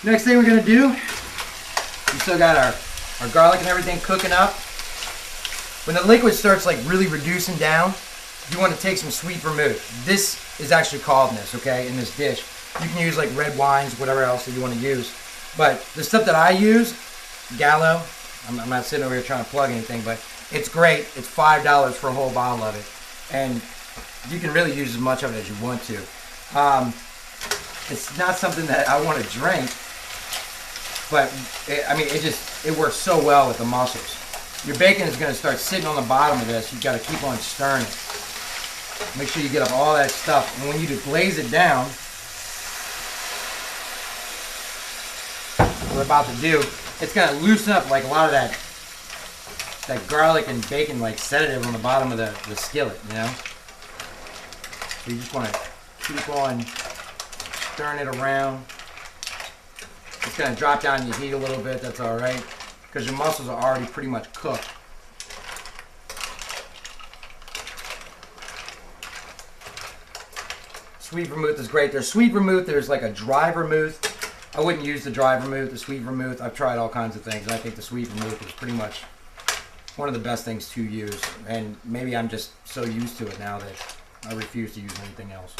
Next thing we're gonna do, we still got our garlic and everything cooking up. When the liquid starts like really reducing down, you want to take some sweet vermouth. This is actually called this, okay, in this dish. You can use like red wines, whatever else that you want to use. But the stuff that I use, Gallo, I'm not sitting over here trying to plug anything, but it's great. It's $5 for a whole bottle of it. And you can really use as much of it as you want to. It's not something that I want to drink, but it works so well with the mussels. Your bacon is going to start sitting on the bottom of this. You've got to keep on stirring it. Make sure you get up all that stuff. And when you deglaze it down, what we're about to do, it's going to loosen up like a lot of that garlic and bacon like sedative on the bottom of the skillet, you know? So you just want to keep on stirring it around. It's going to drop down your heat a little bit, that's all right, because your mussels are already pretty much cooked. Sweet vermouth is great. There's sweet vermouth, there's like a dry vermouth. I wouldn't use the dry vermouth, the sweet vermouth. I've tried all kinds of things, and I think the sweet vermouth is pretty much one of the best things to use. And maybe I'm just so used to it now that I refuse to use anything else.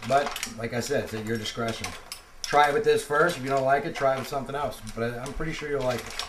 But, like I said, it's at your discretion. Try it with this first. If you don't like it, try it with something else. But I'm pretty sure you'll like it.